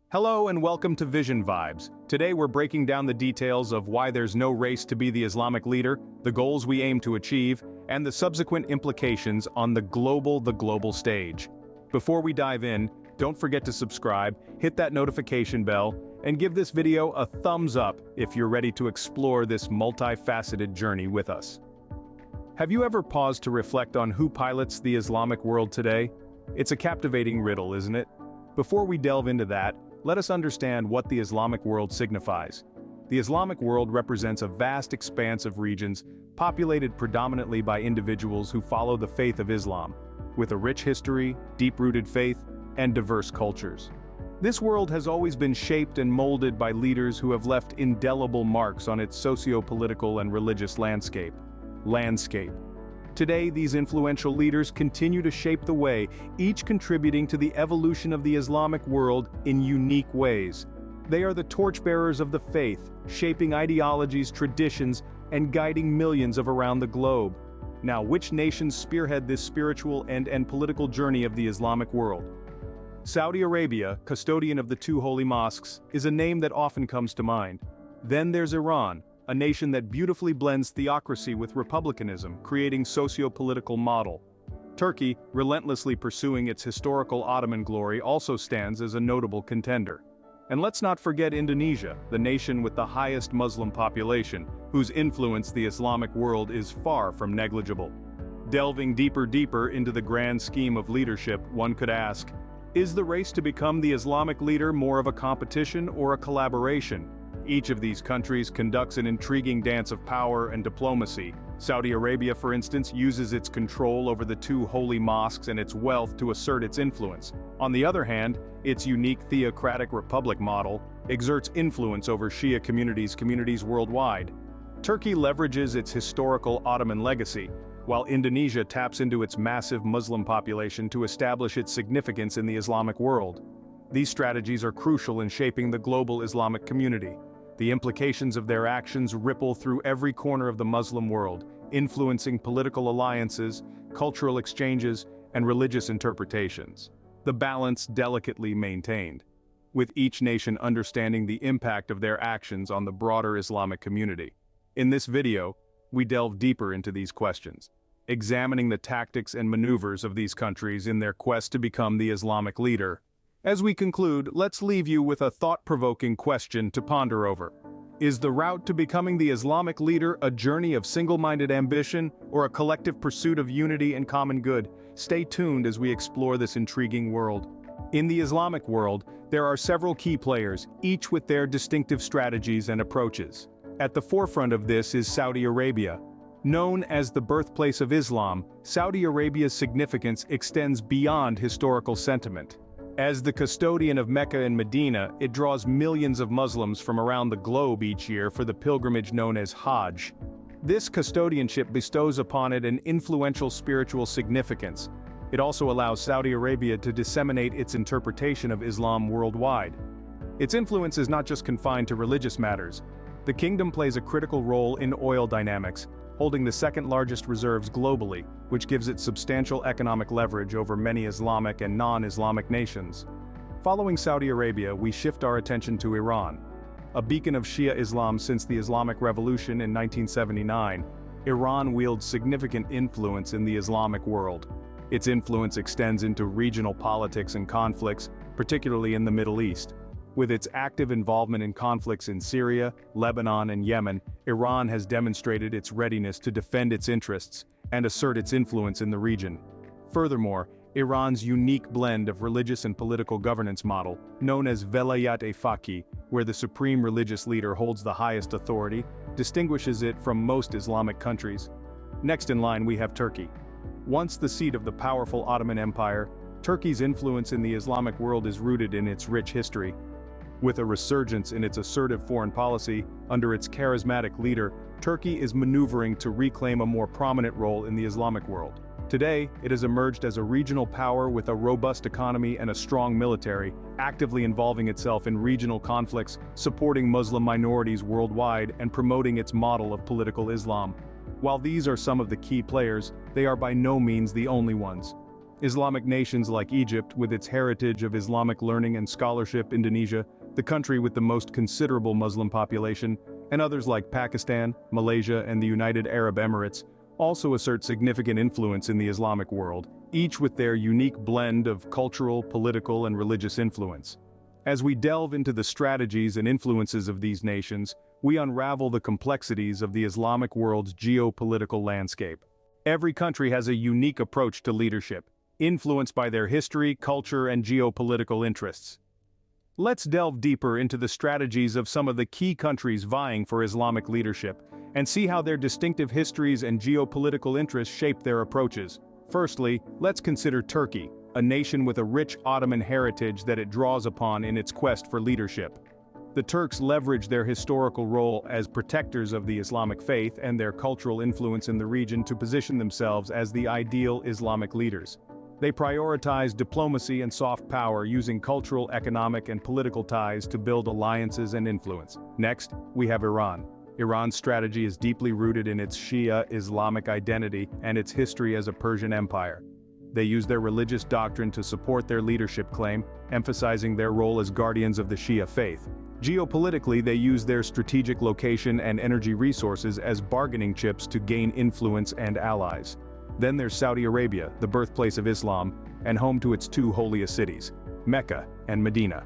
Hello and welcome to Vision Vibes. Today we're breaking down the details of why there's no race to be the Islamic leader, the goals we aim to achieve, and the subsequent implications on the global stage. Before we dive in, don't forget to subscribe, hit that notification bell, and give this video a thumbs up if you're ready to explore this multifaceted journey with us. Have you ever paused to reflect on who pilots the Islamic world today? It's a captivating riddle, isn't it? Before we delve into that, let us understand what the Islamic world signifies. The Islamic world represents a vast expanse of regions populated predominantly by individuals who follow the faith of Islam, with a rich history, deep-rooted faith, and diverse cultures. This world has always been shaped and molded by leaders who have left indelible marks on its socio-political and religious landscape. Today, these influential leaders continue to shape the way, each contributing to the evolution of the Islamic world in unique ways. They are the torchbearers of the faith, shaping ideologies, traditions, and guiding millions around the globe. Now, which nations spearhead this spiritual and political journey of the Islamic world? Saudi Arabia, custodian of the two holy mosques, is a name that often comes to mind. Then there's Iran, a nation that beautifully blends theocracy with republicanism, creating socio-political model. Turkey, relentlessly pursuing its historical Ottoman glory, also stands as a notable contender. And let's not forget Indonesia, the nation with the highest Muslim population, whose influence the Islamic world is far from negligible. Delving deeper into the grand scheme of leadership, one could ask, is the race to become the Islamic leader more of a competition or a collaboration? Each of these countries conducts an intriguing dance of power and diplomacy. Saudi Arabia, for instance, uses its control over the two holy mosques and its wealth to assert its influence. On the other hand, its unique theocratic republic model exerts influence over Shia communities worldwide. Turkey leverages its historical Ottoman legacy, while Indonesia taps into its massive Muslim population to establish its significance in the Islamic world. These strategies are crucial in shaping the global Islamic community. The implications of their actions ripple through every corner of the Muslim world, influencing political alliances, cultural exchanges, and religious interpretations. The balance delicately maintained, with each nation understanding the impact of their actions on the broader Islamic community. In this video, we delve deeper into these questions, examining the tactics and maneuvers of these countries in their quest to become the Islamic leader. As we conclude, let's leave you with a thought-provoking question to ponder over. Is the route to becoming the Islamic leader a journey of single-minded ambition or a collective pursuit of unity and common good? Stay tuned as we explore this intriguing world. In the Islamic world, there are several key players, each with their distinctive strategies and approaches. At the forefront of this is Saudi Arabia. Known as the birthplace of Islam, Saudi Arabia's significance extends beyond historical sentiment. As the custodian of Mecca and Medina, it draws millions of Muslims from around the globe each year for the pilgrimage known as Hajj. This custodianship bestows upon it an influential spiritual significance. It also allows Saudi Arabia to disseminate its interpretation of Islam worldwide. Its influence is not just confined to religious matters. The kingdom plays a critical role in oil dynamics, holding the second-largest reserves globally, which gives it substantial economic leverage over many Islamic and non-Islamic nations. Following Saudi Arabia, we shift our attention to Iran. A beacon of Shia Islam since the Islamic Revolution in 1979, Iran wields significant influence in the Islamic world. Its influence extends into regional politics and conflicts, particularly in the Middle East. With its active involvement in conflicts in Syria, Lebanon, and Yemen, Iran has demonstrated its readiness to defend its interests and assert its influence in the region. Furthermore, Iran's unique blend of religious and political governance model, known as Velayat-e-Faqih, where the supreme religious leader holds the highest authority, distinguishes it from most Islamic countries. Next in line we have Turkey. Once the seat of the powerful Ottoman Empire, Turkey's influence in the Islamic world is rooted in its rich history. With a resurgence in its assertive foreign policy, under its charismatic leader, Turkey is maneuvering to reclaim a more prominent role in the Islamic world. Today, it has emerged as a regional power with a robust economy and a strong military, actively involving itself in regional conflicts, supporting Muslim minorities worldwide, and promoting its model of political Islam. While these are some of the key players, they are by no means the only ones. Islamic nations like Egypt, with its heritage of Islamic learning and scholarship, Indonesia, the country with the most considerable Muslim population, and others like Pakistan, Malaysia, and the United Arab Emirates, also assert significant influence in the Islamic world, each with their unique blend of cultural, political, and religious influence. As we delve into the strategies and influences of these nations, we unravel the complexities of the Islamic world's geopolitical landscape. Every country has a unique approach to leadership, influenced by their history, culture, and geopolitical interests. Let's delve deeper into the strategies of some of the key countries vying for Islamic leadership, and see how their distinctive histories and geopolitical interests shape their approaches. Firstly, let's consider Turkey, a nation with a rich Ottoman heritage that it draws upon in its quest for leadership. The Turks leverage their historical role as protectors of the Islamic faith and their cultural influence in the region to position themselves as the ideal Islamic leaders. They prioritize diplomacy and soft power, using cultural, economic, and political ties to build alliances and influence. Next, we have Iran. Iran's strategy is deeply rooted in its Shia Islamic identity and its history as a Persian empire. They use their religious doctrine to support their leadership claim, emphasizing their role as guardians of the Shia faith. Geopolitically, they use their strategic location and energy resources as bargaining chips to gain influence and allies. Then there's Saudi Arabia, the birthplace of Islam, and home to its two holiest cities, Mecca and Medina.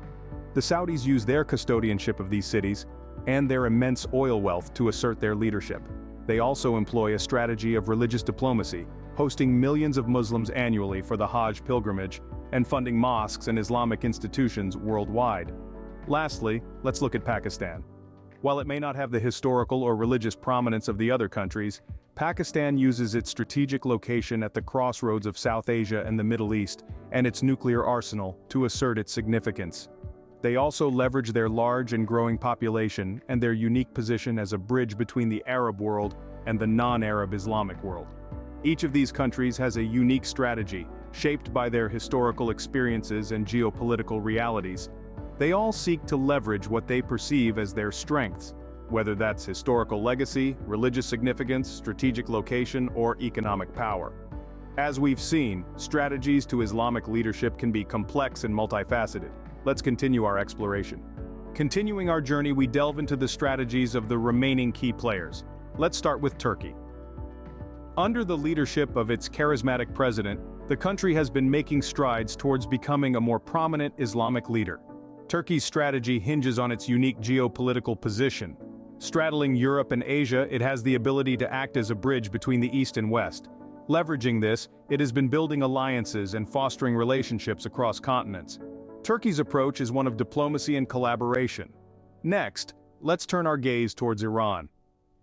The Saudis use their custodianship of these cities and their immense oil wealth to assert their leadership. They also employ a strategy of religious diplomacy, hosting millions of Muslims annually for the Hajj pilgrimage and funding mosques and Islamic institutions worldwide. Lastly, let's look at Pakistan. While it may not have the historical or religious prominence of the other countries, Pakistan uses its strategic location at the crossroads of South Asia and the Middle East, and its nuclear arsenal, to assert its significance. They also leverage their large and growing population and their unique position as a bridge between the Arab world and the non-Arab Islamic world. Each of these countries has a unique strategy, shaped by their historical experiences and geopolitical realities. They all seek to leverage what they perceive as their strengths, whether that's historical legacy, religious significance, strategic location, or economic power. As we've seen, strategies to Islamic leadership can be complex and multifaceted. Let's continue our exploration. Continuing our journey, we delve into the strategies of the remaining key players. Let's start with Turkey. Under the leadership of its charismatic president, the country has been making strides towards becoming a more prominent Islamic leader. Turkey's strategy hinges on its unique geopolitical position. Straddling Europe and Asia, it has the ability to act as a bridge between the East and West. Leveraging this, it has been building alliances and fostering relationships across continents. Turkey's approach is one of diplomacy and collaboration. Next, let's turn our gaze towards Iran.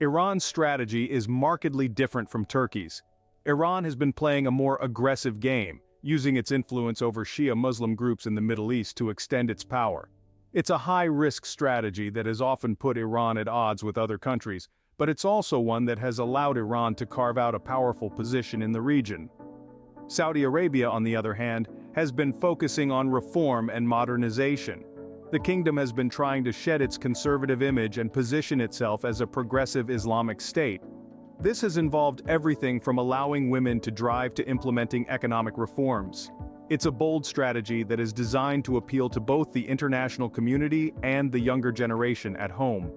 Iran's strategy is markedly different from Turkey's. Iran has been playing a more aggressive game, using its influence over Shia Muslim groups in the Middle East to extend its power. It's a high-risk strategy that has often put Iran at odds with other countries, but it's also one that has allowed Iran to carve out a powerful position in the region. Saudi Arabia, on the other hand, has been focusing on reform and modernization. The kingdom has been trying to shed its conservative image and position itself as a progressive Islamic state. This has involved everything from allowing women to drive to implementing economic reforms. It's a bold strategy that is designed to appeal to both the international community and the younger generation at home.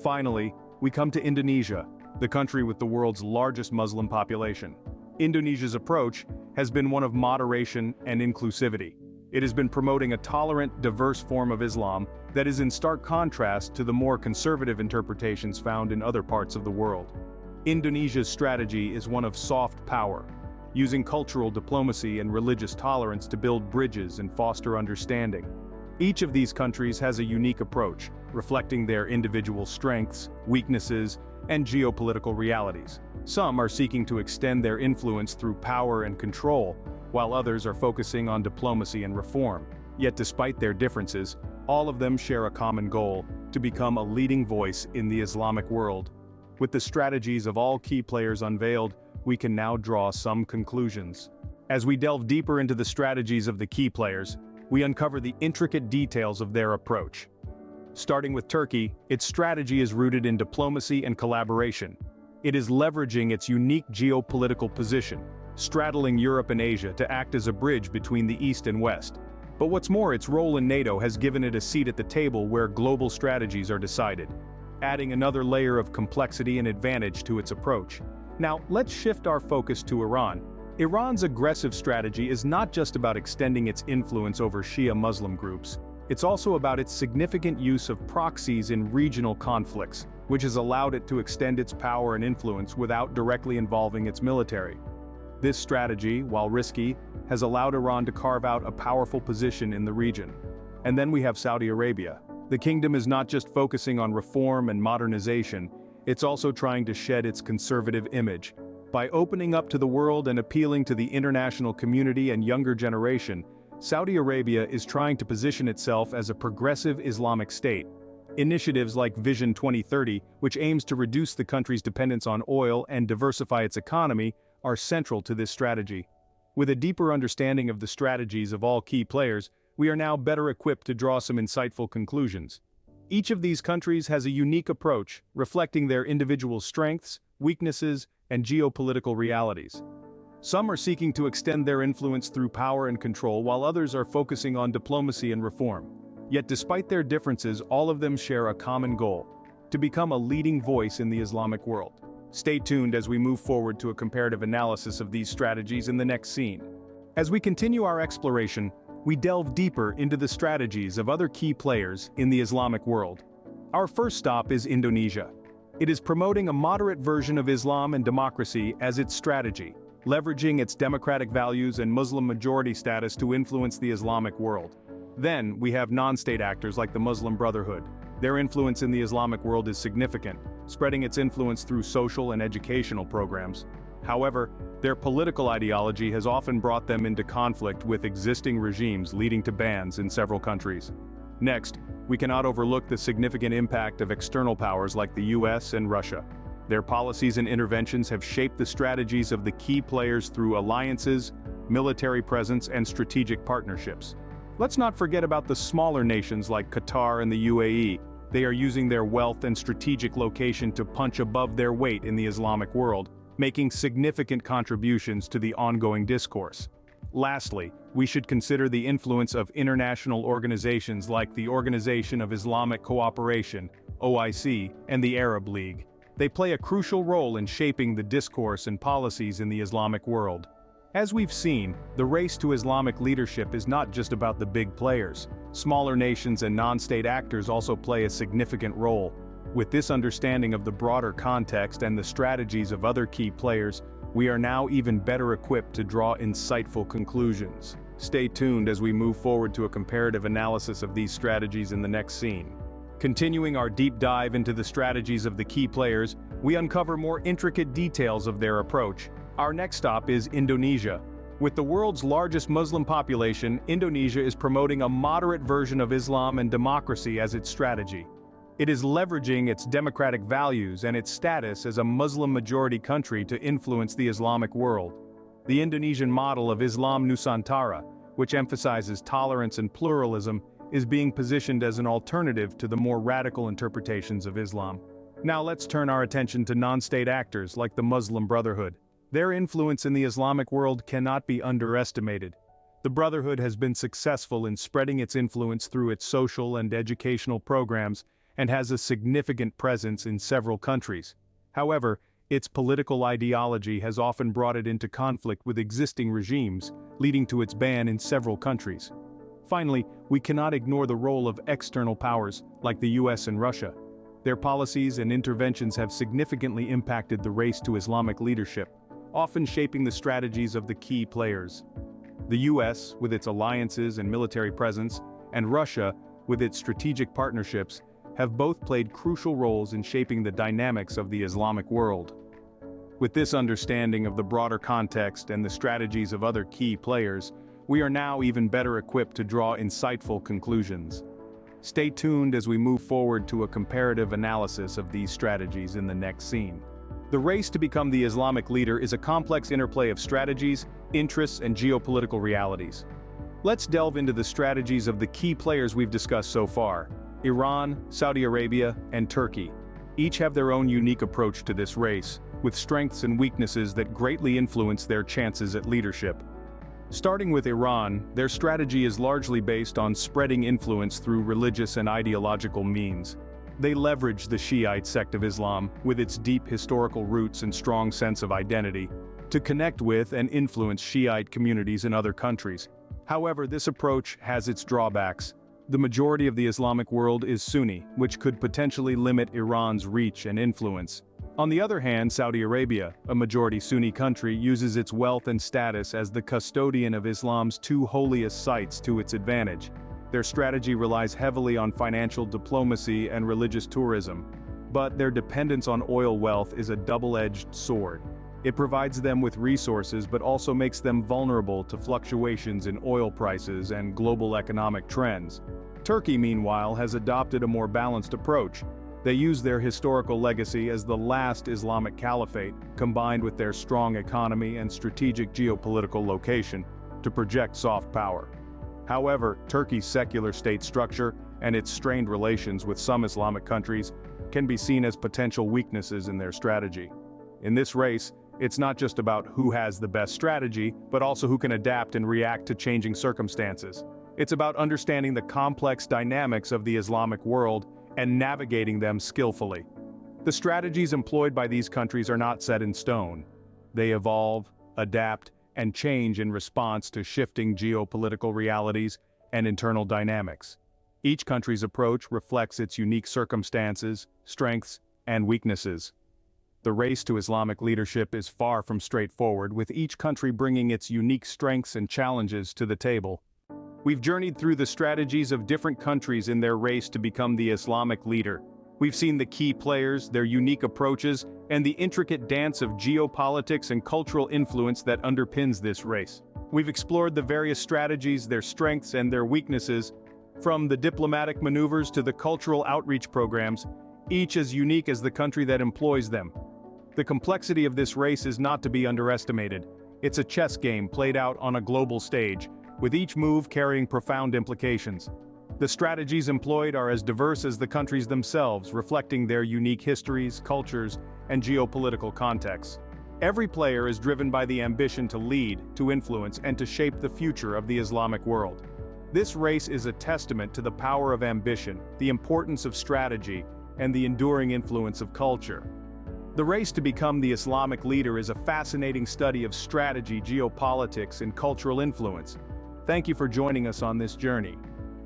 Finally, we come to Indonesia, the country with the world's largest Muslim population. Indonesia's approach has been one of moderation and inclusivity. It has been promoting a tolerant, diverse form of Islam that is in stark contrast to the more conservative interpretations found in other parts of the world. Indonesia's strategy is one of soft power, using cultural diplomacy and religious tolerance to build bridges and foster understanding. Each of these countries has a unique approach, reflecting their individual strengths, weaknesses, and geopolitical realities. Some are seeking to extend their influence through power and control, while others are focusing on diplomacy and reform. Yet despite their differences, all of them share a common goal: to become a leading voice in the Islamic world. With the strategies of all key players unveiled, we can now draw some conclusions. As we delve deeper into the strategies of the key players, we uncover the intricate details of their approach. Starting with Turkey, its strategy is rooted in diplomacy and collaboration. It is leveraging its unique geopolitical position, straddling Europe and Asia to act as a bridge between the East and West. But what's more, its role in NATO has given it a seat at the table where global strategies are decided, adding another layer of complexity and advantage to its approach. Now, let's shift our focus to Iran. Iran's aggressive strategy is not just about extending its influence over Shia Muslim groups. It's also about its significant use of proxies in regional conflicts, which has allowed it to extend its power and influence without directly involving its military. This strategy, while risky, has allowed Iran to carve out a powerful position in the region. And then we have Saudi Arabia. The kingdom is not just focusing on reform and modernization, it's also trying to shed its conservative image. By opening up to the world and appealing to the international community and younger generation, Saudi Arabia is trying to position itself as a progressive Islamic state. Initiatives like Vision 2030, which aims to reduce the country's dependence on oil and diversify its economy, are central to this strategy. With a deeper understanding of the strategies of all key players, we are now better equipped to draw some insightful conclusions. Each of these countries has a unique approach, reflecting their individual strengths, weaknesses, and geopolitical realities. Some are seeking to extend their influence through power and control, while others are focusing on diplomacy and reform. Yet despite their differences, all of them share a common goal: to become a leading voice in the Islamic world. Stay tuned as we move forward to a comparative analysis of these strategies in the next scene. As we continue our exploration, we delve deeper into the strategies of other key players in the Islamic world. Our first stop is Indonesia. It is promoting a moderate version of Islam and democracy as its strategy, leveraging its democratic values and Muslim majority status to influence the Islamic world. Then, we have non-state actors like the Muslim Brotherhood. Their influence in the Islamic world is significant, spreading its influence through social and educational programs. However, their political ideology has often brought them into conflict with existing regimes, leading to bans in several countries. Next, we cannot overlook the significant impact of external powers like the US and Russia. Their policies and interventions have shaped the strategies of the key players through alliances, military presence, and strategic partnerships. Let's not forget about the smaller nations like Qatar and the UAE. They are using their wealth and strategic location to punch above their weight in the Islamic world, making significant contributions to the ongoing discourse. Lastly, we should consider the influence of international organizations like the Organization of Islamic Cooperation, OIC, and the Arab League. They play a crucial role in shaping the discourse and policies in the Islamic world. As we've seen, the race to Islamic leadership is not just about the big players. Smaller nations and non-state actors also play a significant role. With this understanding of the broader context and the strategies of other key players, we are now even better equipped to draw insightful conclusions. Stay tuned as we move forward to a comparative analysis of these strategies in the next scene. Continuing our deep dive into the strategies of the key players, we uncover more intricate details of their approach. Our next stop is Indonesia. With the world's largest Muslim population, Indonesia is promoting a moderate version of Islam and democracy as its strategy. It is leveraging its democratic values and its status as a Muslim-majority country to influence the Islamic world. The Indonesian model of Islam Nusantara, which emphasizes tolerance and pluralism, is being positioned as an alternative to the more radical interpretations of Islam. Now let's turn our attention to non-state actors like the Muslim Brotherhood. Their influence in the Islamic world cannot be underestimated. The Brotherhood has been successful in spreading its influence through its social and educational programs, and has a significant presence in several countries. However, its political ideology has often brought it into conflict with existing regimes, leading to its ban in several countries. Finally, we cannot ignore the role of external powers, like the US and Russia. Their policies and interventions have significantly impacted the race to Islamic leadership, often shaping the strategies of the key players. The US, with its alliances and military presence, and Russia, with its strategic partnerships, have both played crucial roles in shaping the dynamics of the Islamic world. With this understanding of the broader context and the strategies of other key players, we are now even better equipped to draw insightful conclusions. Stay tuned as we move forward to a comparative analysis of these strategies in the next scene. The race to become the Islamic leader is a complex interplay of strategies, interests, and geopolitical realities. Let's delve into the strategies of the key players we've discussed so far. Iran, Saudi Arabia, and Turkey. Each have their own unique approach to this race, with strengths and weaknesses that greatly influence their chances at leadership. Starting with Iran, their strategy is largely based on spreading influence through religious and ideological means. They leverage the Shiite sect of Islam, with its deep historical roots and strong sense of identity, to connect with and influence Shiite communities in other countries. However, this approach has its drawbacks. The majority of the Islamic world is Sunni, which could potentially limit Iran's reach and influence. On the other hand, Saudi Arabia, a majority Sunni country, uses its wealth and status as the custodian of Islam's two holiest sites to its advantage. Their strategy relies heavily on financial diplomacy and religious tourism, but their dependence on oil wealth is a double-edged sword. It provides them with resources but also makes them vulnerable to fluctuations in oil prices and global economic trends. Turkey, meanwhile, has adopted a more balanced approach. They use their historical legacy as the last Islamic caliphate, combined with their strong economy and strategic geopolitical location, to project soft power. However, Turkey's secular state structure and its strained relations with some Islamic countries can be seen as potential weaknesses in their strategy. In this race, it's not just about who has the best strategy, but also who can adapt and react to changing circumstances. It's about understanding the complex dynamics of the Islamic world and navigating them skillfully. The strategies employed by these countries are not set in stone. They evolve, adapt, and change in response to shifting geopolitical realities and internal dynamics. Each country's approach reflects its unique circumstances, strengths, and weaknesses. The race to Islamic leadership is far from straightforward, with each country bringing its unique strengths and challenges to the table. We've journeyed through the strategies of different countries in their race to become the Islamic leader. We've seen the key players, their unique approaches, and the intricate dance of geopolitics and cultural influence that underpins this race. We've explored the various strategies, their strengths and their weaknesses, from the diplomatic maneuvers to the cultural outreach programs, each as unique as the country that employs them. The complexity of this race is not to be underestimated. It's a chess game played out on a global stage, with each move carrying profound implications. The strategies employed are as diverse as the countries themselves, reflecting their unique histories, cultures, and geopolitical contexts. Every player is driven by the ambition to lead, to influence, and to shape the future of the Islamic world. This race is a testament to the power of ambition, the importance of strategy, and the enduring influence of culture. The race to become the Islamic leader is a fascinating study of strategy, geopolitics, and cultural influence. Thank you for joining us on this journey.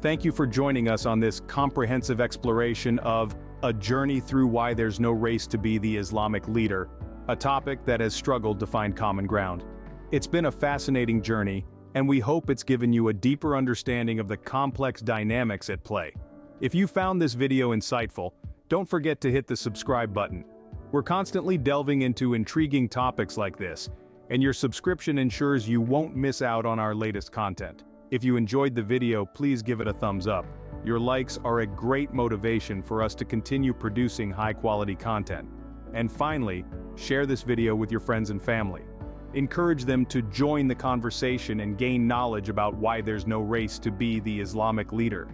Thank you for joining us on this comprehensive exploration of a journey through why there's no race to be the Islamic leader, a topic that has struggled to find common ground. It's been a fascinating journey, and we hope it's given you a deeper understanding of the complex dynamics at play. If you found this video insightful, don't forget to hit the subscribe button. We're constantly delving into intriguing topics like this, and your subscription ensures you won't miss out on our latest content. If you enjoyed the video, please give it a thumbs up. Your likes are a great motivation for us to continue producing high-quality content. And finally, share this video with your friends and family. Encourage them to join the conversation and gain knowledge about why there's no race to be the Islamic leader.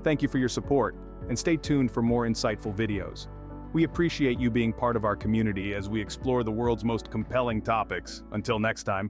Thank you for your support, and stay tuned for more insightful videos. We appreciate you being part of our community as we explore the world's most compelling topics. Until next time.